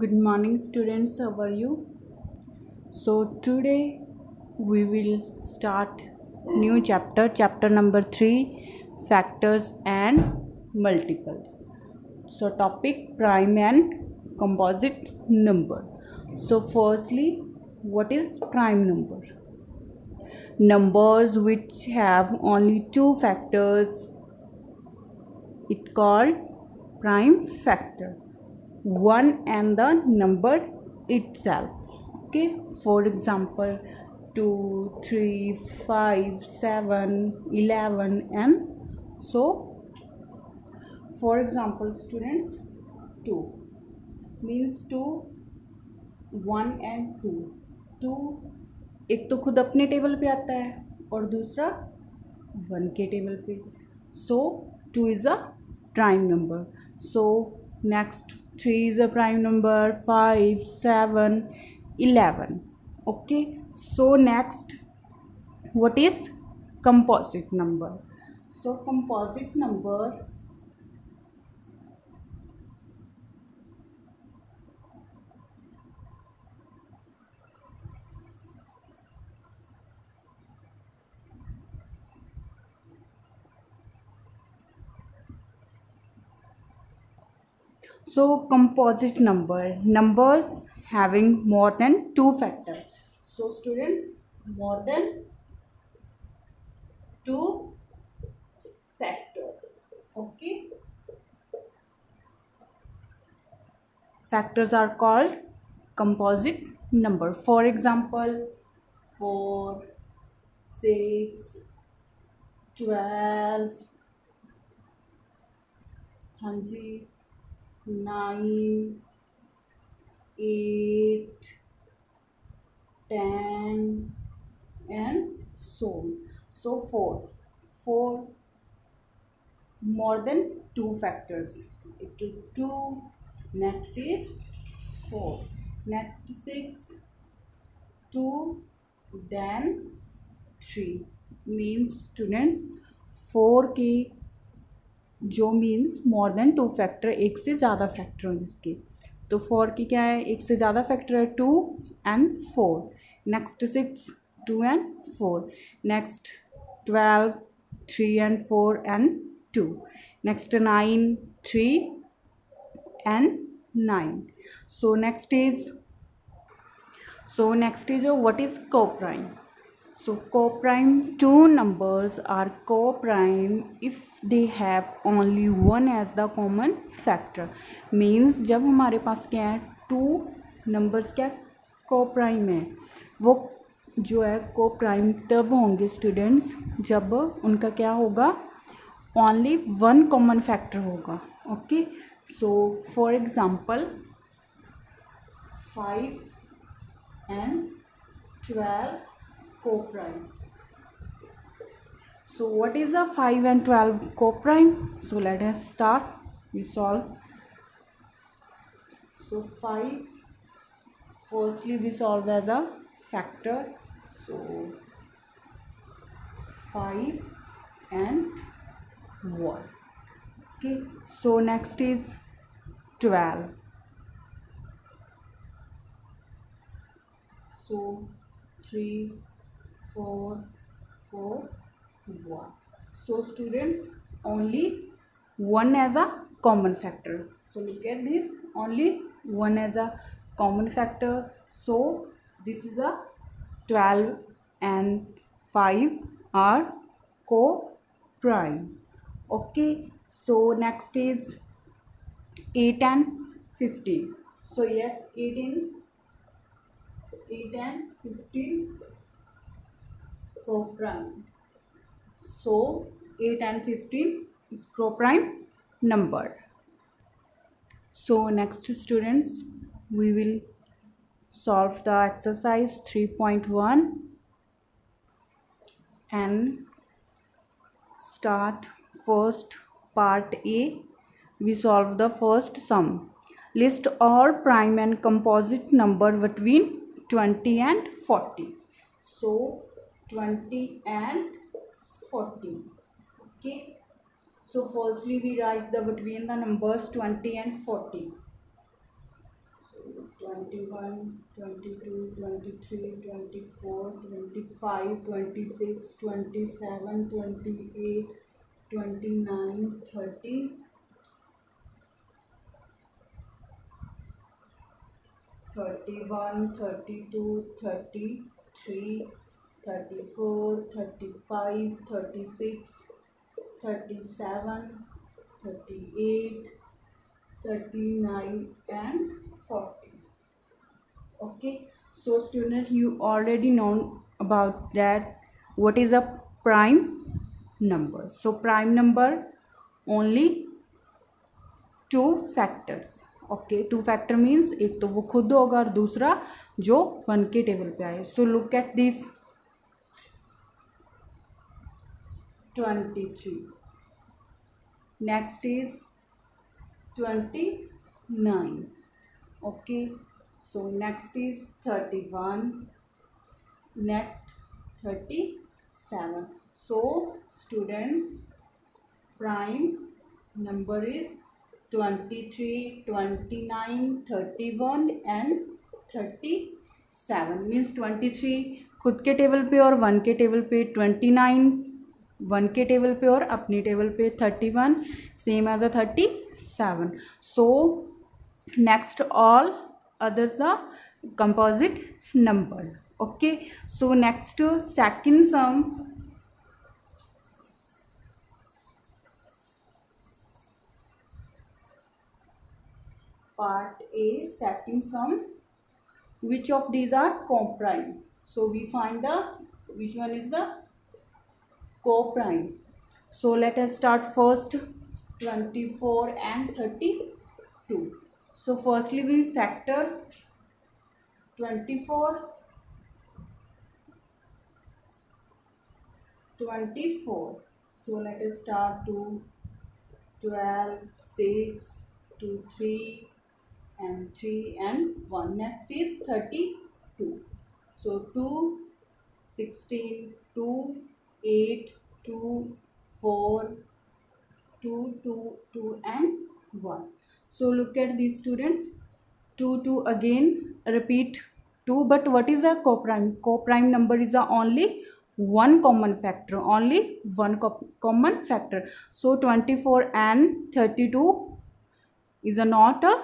Good morning, students. How are you? So today we will start new chapter number 3, factors and multiples. So topic prime and composite number. So firstly, what is prime number? Numbers which have only two factors, it called prime factor. One and the number itself. Okay, for example, 2, 3, 5, 7, 11, and so for example students, 2 means 2, 1 and 2. 2 एक तो खुद अपने table पे आता है और दूसरा 1 के टेबल पे. So 2 is a prime number. So next 3 is a prime number, 5, 7, 11. Okay, so next, what is composite number? So composite number, numbers having more than two factors. So students, more than two factors. Okay, factors are called composite number. For example, 4, 6, 12, हाँ जी, 9, 8, 10 and so on. So 4 more than two factors. It is 2, next is 4, next 6, 2, then 3. means students 4 के जो means more than two factor, एक से ज़्यादा factor हैं जिसके, तो 4 की क्या है, एक से ज़्यादा फैक्टर है 2 and 4. Next 6, 2 and 4. Next 12, 3 and 4 and 2. Next 9, 3 and 9. So next is what is coprime? So coprime, two numbers are coprime if they have only one as the common factor. Means जब हमारे पास क्या है, two numbers क्या coprime है, वो जो है coprime तब होंगे स्टूडेंट्स जब उनका क्या होगा, ओनली वन कॉमन फैक्टर होगा. Okay, so for example 5 and 12 coprime. So what is a 5 and 12 coprime? So let us start. We solve. So 5, firstly we solve as a factor. So 5 and 1. Okay, so next is 12. So 3, 4, 4, 1. So students, only 1 as a common factor. So look at this, only 1 as a common factor. So this is a 12 and 5 are co-prime. Okay, so next is 8 and 15. So yes, 8 and 15 coprime. So 8 and 15 is coprime number. So next students, we will solve the exercise 3.1 and start first part A. We solve the first sum. List all prime and composite number between 20 and 40. So 20 and 40. Okay, so firstly we write the between the numbers 20 and 40. So 21, 22, 23, 24, 25, 26, 27, 28, 29, 30, 31, 32, 33, 34, 35, 36, 37, 38, 39 and 40. Okay, so student, you already know about that what is a prime number. So prime number only two factors. Okay, two factor means एक तो वो खुद होगा और दूसरा जो one के table पे आए. So look at this 23. Next is 29. Okay, so next is 31. Next 37. So students, prime number is 23, 29, 31 and 37. Means 23 खुद के टेबल पे और वन के टेबल पे, 29 वन के टेबल पे और अपनी टेबल पे, 31 same as a 37. So next all others are composite number. Okay, so next second sum. Part A, second sum. Which of these are coprime? So we find the which one is the coprime. So let us start first 24 and 32. So firstly we factor 24. So let us start to 12, 6, 2, 3 and 3 and 1. Next is 32. So 2, 16, 2, 8, 2, 4, 2, 2, 2 and 1. So look at these students. 2, 2 again repeat 2, but what is a coprime? Coprime number is a only one common factor, only one common factor. So 24 and 32 is a not a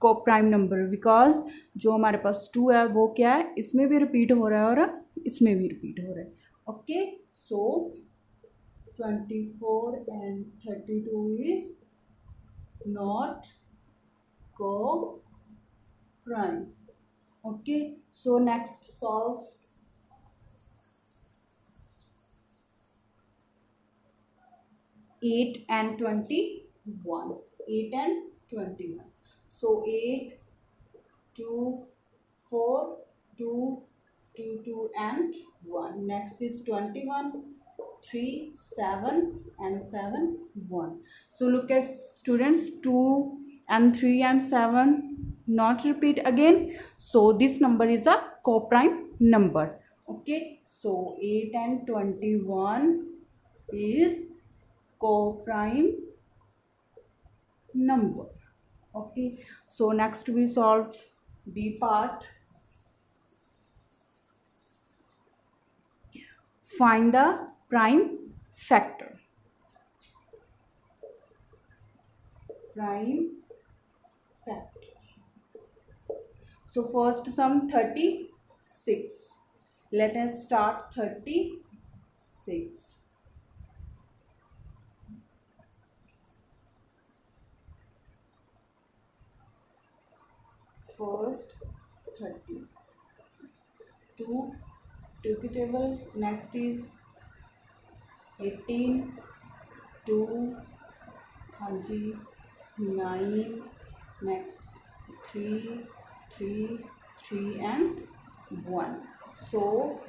coprime number, because जो हमारे पास 2 है वो क्या है, इसमें भी repeat हो रहा है और इसमें भी रिपीट हो रहा है. Okay, so 24 and 32 is not coprime. Okay, so next solve 8 and 21. 8 and 21. So 8, 2, 4, 2, 2, 2 and 1. Next is 21, 3, 7 and 7, 1. So look at students, 2 and 3 and 7 not repeat again. So this number is a coprime number. Okay, so 8 and 21 is coprime number. Okay, so next we solve B part. Find the prime factor. Prime factor. So first sum 36. Let us start 36. First 30. 2 की table. Next is 18, 2, 9. Next 3, 3 and 1. So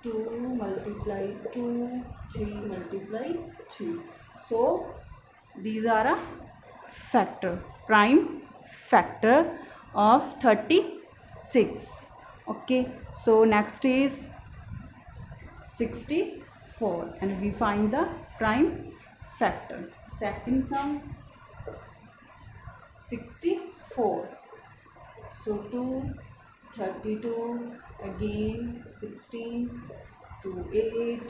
2 multiply 2, 3 multiply 3. So these are a factor, prime factor of 36. Okay, so next is 64 and we find the prime factor. Second sum 64. 4. So 2, 32, again 16, 2, 8,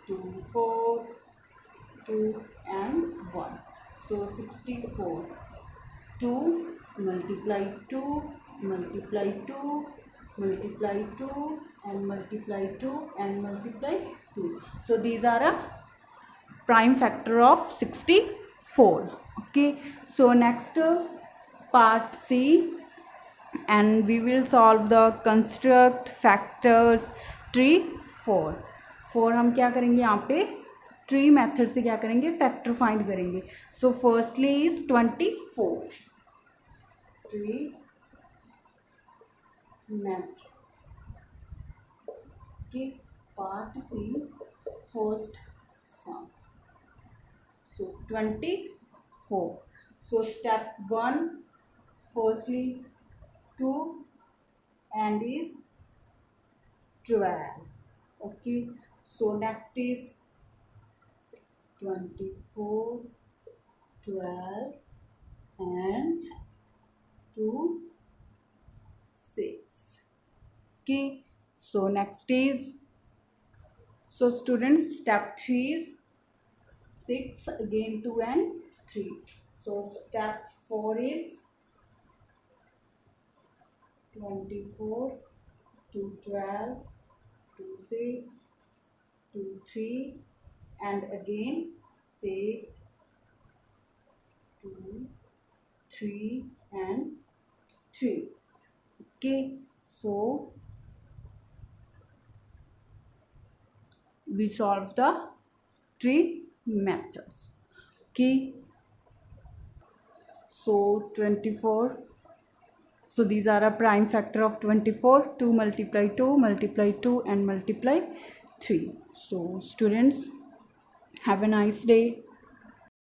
2, 4, 2 and 1. So 64. 2 multiply 2 multiply 2 multiply 2 and multiply 2 and multiply 2. So these are a prime factor of 64. Okay, so next part C, and we will solve the construct factors tree 4. 4 हम क्या करेंगे यहाँ पे tree method से क्या करेंगे factor find करेंगे. So firstly is 24 tree method. okay, part C first sum. So 24. So step 1 firstly 2 and is 12. Okay, so next is 24, 12 and 2, 6. Okay, so next is, so students step 3 is 6 again 2 and 3. So step 4 is 24 to 12 to 6 to 3 and again 6 2 3 and 3. Okay, so we solve the tree methods. Okay, so 24. So these are a prime factor of 24. 2 multiply 2 multiply 2 and multiply 3. So students, have a nice day.